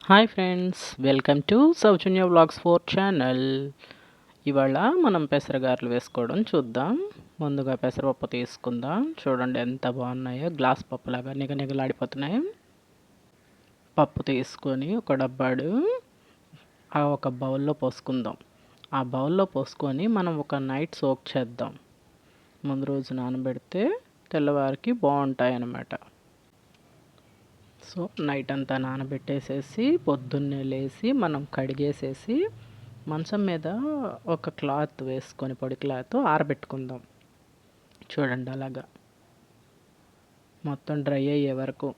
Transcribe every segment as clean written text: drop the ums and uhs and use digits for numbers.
Hi friends, welcome to Soujanya vlogs 4 channel. ఇవాళ మనం పెసరగారెలు వేసుకోవడం చూద్దాం. ముందుగా పెసరపప్పు తీసుకుందాం. చూడండి ఎంత బాగున్నాయో, గ్లాస్ పప్పులాగా నిగనిగలాడిపోతున్నాయి. పప్పు తీసుకొని ఒక డబ్బాడు ఒక బౌల్లో పోసుకుందాం. ఆ బౌల్లో పోసుకొని మనం ఒక నైట్ సోక్ చేద్దాం. ముందు రోజు నానబెడితే తెల్లవారికి బాగుంటాయి అన్నమాట. సో నైట్ అంతా నానబెట్టేసేసి పొద్దున్నే లేసి మనం కడిగేసేసి మంచం మీద ఒక క్లాత్ వేసుకొని పొడి క్లాత్ ఆరబెట్టుకుందాం. చూడండి అలాగా మొత్తం డ్రై అయ్యే వరకు.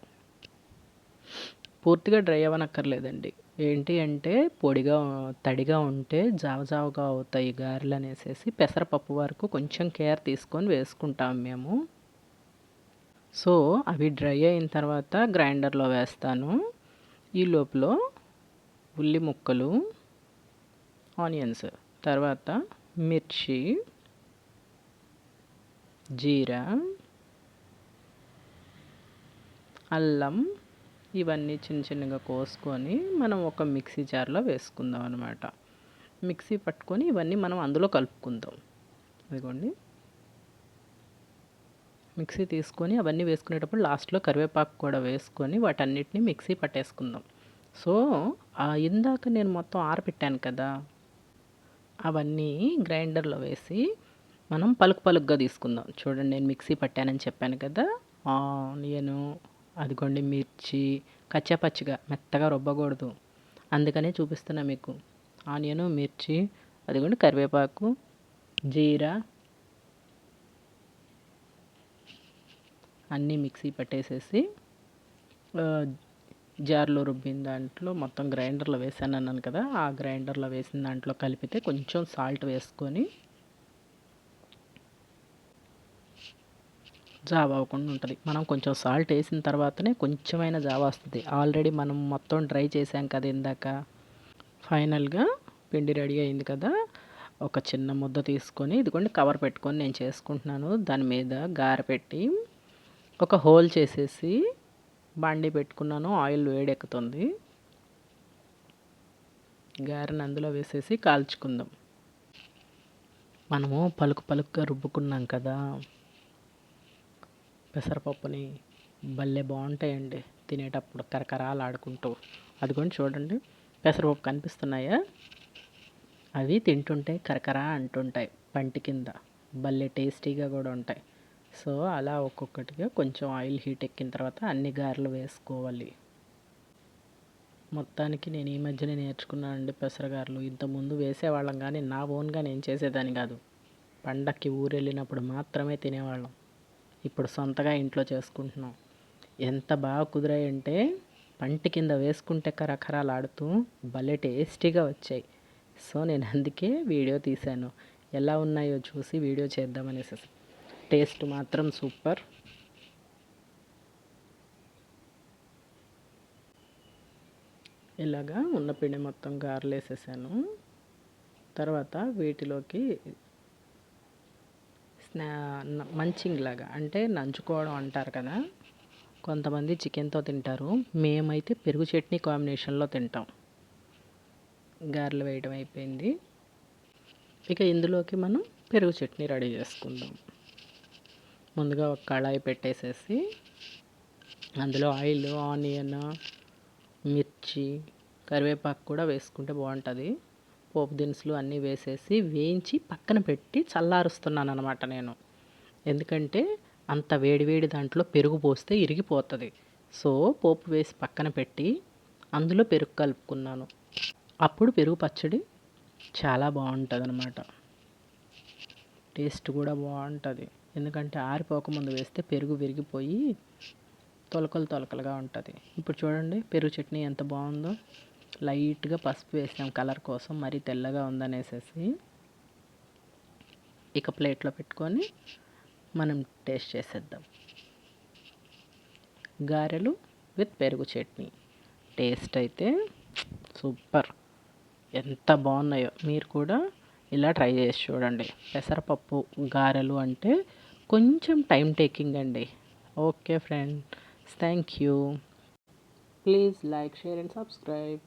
పూర్తిగా డ్రై అవ్వనక్కర్లేదండి. ఏంటి అంటే పొడిగా తడిగా ఉంటే జావజావగా అవుతాయి గారెలు అనేసి పెసరపప్పు వరకు కొంచెం కేర్ తీసుకొని వేసుకుంటాం మేము. సో అవి డ్రై అయిన తర్వాత గ్రైండర్లో వేస్తాను. ఈ లోపల ఉల్లి ముక్కలు, ఆనియన్స్, తర్వాత మిర్చి, జీరా, అల్లం ఇవన్నీ చిన్న చిన్నగా కోసుకొని మనం ఒక మిక్సీ జార్లో వేసుకుందాం అనమాట. మిక్సీ పట్టుకొని ఇవన్నీ మనం అందులో కలుపుకుందాం. అదిగోండి మిక్సీ తీసుకొని అవన్నీ వేసుకునేటప్పుడు లాస్ట్లో కరివేపాకు కూడా వేసుకొని వాటన్నిటిని మిక్సీ పట్టేసుకుందాం. సో ఇందాక నేను మొత్తం ఆరబెట్టాను కదా, అవన్నీ గ్రైండర్లో వేసి మనం పలుకు పలుకుగా తీసుకుందాం. చూడండి నేను మిక్సీ పట్టానని చెప్పాను కదా, ఆనియను, అదిగోండి మిర్చి కచ్చాపచ్చిగా మెత్తగా రుబ్బకూడదు, అందుకనే చూపిస్తున్నా మీకు. ఆనియను, మిర్చి, అదిగోండి కరివేపాకు, జీరా అన్నీ మిక్సీ పట్టేసేసి జార్లో రుబ్బిన దాంట్లో మొత్తం గ్రైండర్లో వేసాను అన్నాను కదా, ఆ గ్రైండర్లో వేసిన దాంట్లో కలిపితే కొంచెం సాల్ట్ వేసుకొని జావ అవ్వకుండా ఉంటుంది. మనం కొంచెం సాల్ట్ వేసిన తర్వాతనే కొంచెమైనా జావ వస్తుంది. ఆల్రెడీ మనం మొత్తం డ్రై చేసాం కదా ఇందాక. ఫైనల్గా పిండి రెడీ అయింది కదా, ఒక చిన్న ముద్ద తీసుకొని ఇదిగోండి కవర్ పెట్టుకొని నేను చేసుకుంటున్నాను. దాని మీద గారె పెట్టి ఒక హోల్ చేసేసి బాండీ పెట్టుకున్నాను. ఆయిల్ వేడెక్కుతుంది. గారెని అందులో వేసేసి కాల్చుకుందాం. మనము పలుకు పలుకుగా రుబ్బుకున్నాం కదా పెసరపప్పుని, భలే బాగుంటాయండి తినేటప్పుడు కరకరాలాడుకుంటూ. అదిగోండి చూడండి పెసరపప్పు కనిపిస్తున్నాయా, అవి తింటుంటే కరకరా అంటుంటాయి పంటి కింద, భలే టేస్టీగా కూడా ఉంటాయి. సో అలా ఒక్కొక్కటిగా కొంచెం ఆయిల్ హీట్ ఎక్కిన తర్వాత అన్ని గారెలు వేసుకోవాలి. మొత్తానికి నేను ఈ మధ్యనే నేర్చుకున్నానండి పెసరగారెలు. ఇంతకుముందు వేసేవాళ్ళం కానీ నా ఓన్గా నేను చేసేదాన్ని కాదు. పండక్కి ఊరు వెళ్ళినప్పుడు మాత్రమే తినేవాళ్ళం. ఇప్పుడు సొంతగా ఇంట్లో చేసుకుంటున్నాం. ఎంత బాగా కుదిరాయంటే పంటి కింద వేసుకుంటే కరకరాలాడుతూ భలే టేస్టీగా వచ్చాయి. సో నేను అందుకే వీడియో తీశాను, ఎలా ఉన్నాయో చూసి వీడియో చేద్దామనేసి. టేస్ట్ మాత్రం సూపర్. ఇలాగా ఉన్న పిండి మొత్తం గారెలు వేసేసాను. తర్వాత వీటిలోకి మంచింగ్ లాగా అంటే నంచుకోవడం అంటారు కదా, కొంతమంది చికెన్తో తింటారు, మేమైతే పెరుగు చట్నీ కాంబినేషన్లో తింటాం. గారెలు వేయడం అయిపోయింది. ఇక ఇందులోకి మనం పెరుగు చట్నీ రెడీ చేసుకుందాం. ముందుగా ఒక కళాయి పెట్టేసేసి అందులో ఆయిల్, ఆనియన్, మిర్చి, కరివేపాకు కూడా వేసుకుంటే బాగుంటుంది. పోపు దినుసులు అన్నీ వేసేసి వేయించి పక్కన పెట్టి చల్లారుస్తున్నాను అనమాట నేను. ఎందుకంటే అంత వేడివేడి దాంట్లో పెరుగు పోస్తే ఇరిగిపోతుంది. సో పోపు వేసి పక్కన పెట్టి అందులో పెరుగు కలుపుకున్నాను. అప్పుడు పెరుగు పచ్చడి చాలా బాగుంటుంది అనమాట. టేస్ట్ కూడా బాగుంటుంది. ఎందుకంటే ఆరిపోకముందు వేస్తే పెరుగు విరిగిపోయి తొలకలు తొలకలుగా ఉంటుంది. ఇప్పుడు చూడండి పెరుగు చట్నీ ఎంత బాగుందో. లైట్గా పసుపు వేసాం కలర్ కోసం, మరీ తెల్లగా ఉందనేసి. ఇక ప్లేట్లో పెట్టుకొని మనం టేస్ట్ చేసేద్దాం. గారెలు విత్ పెరుగు చట్నీ. టేస్ట్ అయితే సూపర్, ఎంత బాగున్నాయో. మీరు కూడా ఇలా ట్రై చేసి చూడండి. పెసరపప్పు గారెలు అంటే కొంచెం టైం టేకింగ్ అండి. Okay friends, thank you. Please like, share and subscribe.